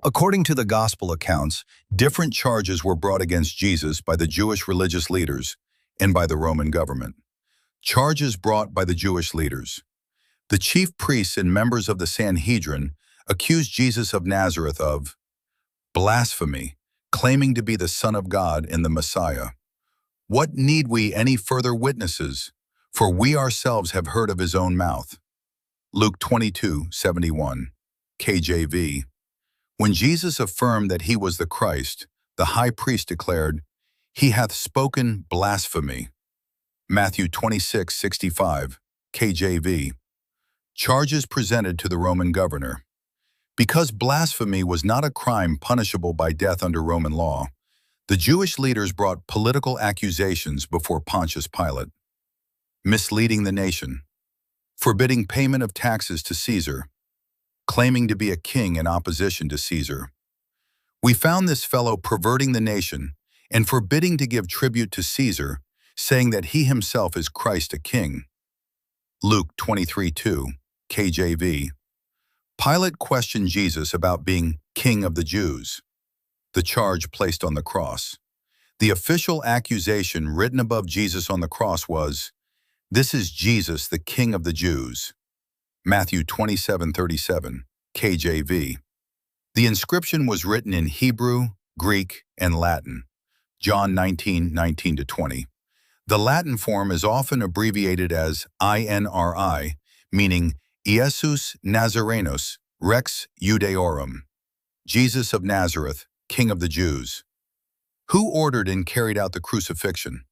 According to the Gospel accounts, different charges were brought against Jesus by the Jewish religious leaders and by the Roman government. Charges brought by the Jewish leaders. The chief priests and members of the Sanhedrin accused Jesus of Nazareth of blasphemy, claiming to be the Son of God and the Messiah. What need we any further witnesses? For we ourselves have heard of his own mouth. Luke 22:71, KJV. When Jesus affirmed that he was the Christ, the high priest declared, "He hath spoken blasphemy." Matthew 26:65, KJV. Charges presented to the Roman governor. Because blasphemy was not a crime punishable by death under Roman law, the Jewish leaders brought political accusations before Pontius Pilate. Misleading the nation. Forbidding payment of taxes to Caesar. Claiming to be a king in opposition to Caesar. We found this fellow perverting the nation and forbidding to give tribute to Caesar, saying that he himself is Christ a king. Luke 23:2, KJV. Pilate questioned Jesus about being king of the Jews. The charge placed on the cross. The official accusation written above Jesus on the cross was, "This is Jesus, the King of the Jews." Matthew 27:37, KJV. The inscription was written in Hebrew, Greek, and Latin. John 19:19-20. The Latin form is often abbreviated as INRI, meaning Iesus Nazarenus Rex Judaeorum, Jesus of Nazareth, King of the Jews. Who ordered and carried out the crucifixion?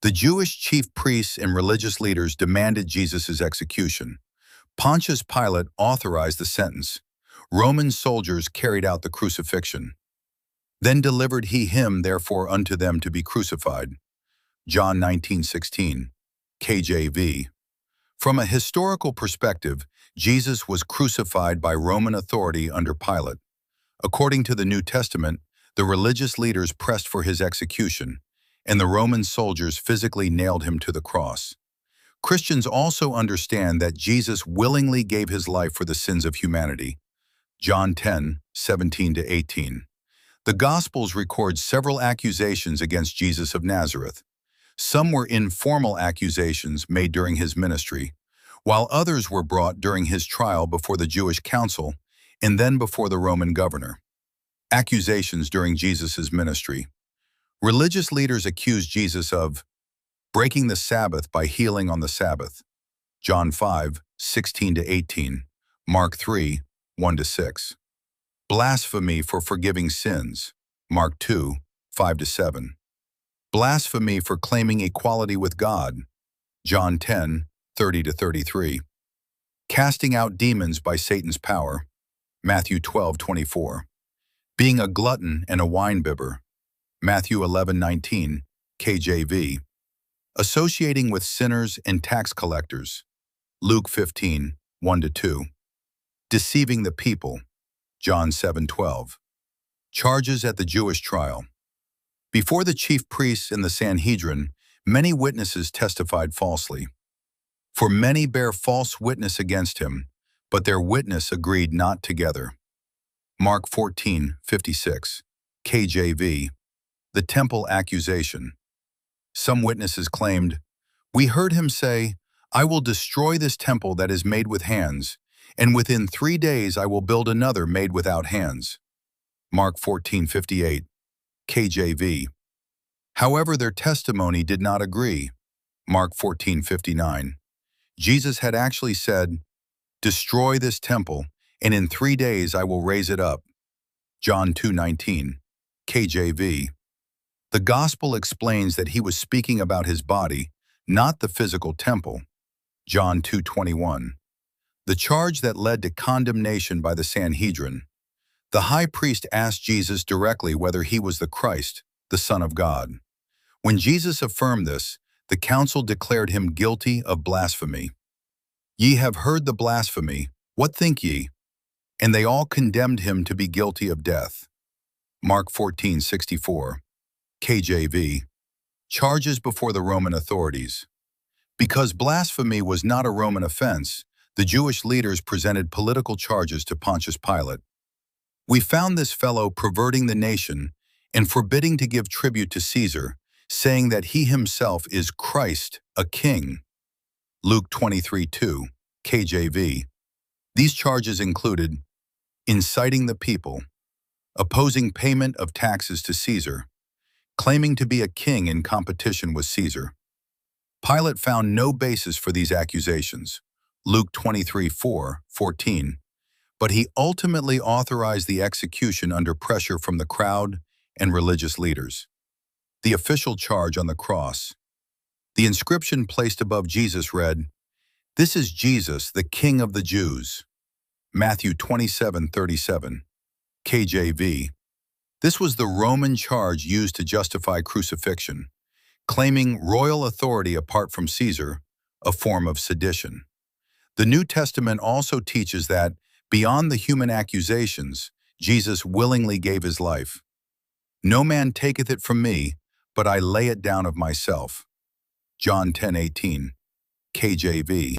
The Jewish chief priests and religious leaders demanded Jesus' execution. Pontius Pilate authorized the sentence. Roman soldiers carried out the crucifixion. Then delivered he him therefore unto them to be crucified. John 19:16, KJV. From a historical perspective, Jesus was crucified by Roman authority under Pilate. According to the New Testament, the religious leaders pressed for his execution, and the Roman soldiers physically nailed him to the cross. Christians also understand that Jesus willingly gave his life for the sins of humanity. John 10:17-18. The Gospels record several accusations against Jesus of Nazareth. Some were informal accusations made during his ministry, while others were brought during his trial before the Jewish council and then before the Roman governor. Accusations during Jesus' ministry. Religious leaders accused Jesus of breaking the Sabbath by healing on the Sabbath. John 5:16-18, Mark 3:1-6. Blasphemy for forgiving sins. Mark 2:5-7. Blasphemy for claiming equality with God. John 10:30-33. Casting out demons by Satan's power. Matthew 12:24. Being a glutton and a winebibber. Matthew 11:19, KJV. Associating with sinners and tax collectors. Luke 15:1-2. Deceiving the people. John 7:12. Charges at the Jewish trial. Before the chief priests and the Sanhedrin, many witnesses testified falsely. For many bear false witness against him, but their witness agreed not together. Mark 14:56, KJV. The temple accusation. Some witnesses claimed, "We heard him say, 'I will destroy this temple that is made with hands, and within 3 days I will build another made without hands.'" Mark 14:58, KJV. However, their testimony did not agree. Mark 14:59. Jesus had actually said, "Destroy this temple, and in 3 days I will raise it up." John 2:19, KJV. The Gospel explains that he was speaking about his body, not the physical temple. John 2:21. The charge that led to condemnation by the Sanhedrin. The high priest asked Jesus directly whether he was the Christ, the Son of God. When Jesus affirmed this, the council declared him guilty of blasphemy. "Ye have heard the blasphemy, what think ye?" And they all condemned him to be guilty of death. Mark 14:64, KJV. Charges before the Roman authorities. Because blasphemy was not a Roman offense, the Jewish leaders presented political charges to Pontius Pilate. We found this fellow perverting the nation and forbidding to give tribute to Caesar, saying that he himself is Christ, a king. Luke 23:2, KJV. These charges included inciting the people, opposing payment of taxes to Caesar, claiming to be a king in competition with Caesar. Pilate found no basis for these accusations, Luke 23:14, but he ultimately authorized the execution under pressure from the crowd and religious leaders. The official charge on the cross. The inscription placed above Jesus read, "This is Jesus, the King of the Jews." Matthew 27:37, KJV. This was the Roman charge used to justify crucifixion, claiming royal authority apart from Caesar, a form of sedition. The New Testament also teaches that, beyond the human accusations, Jesus willingly gave his life. "No man taketh it from me, but I lay it down of myself." John 10:18, KJV.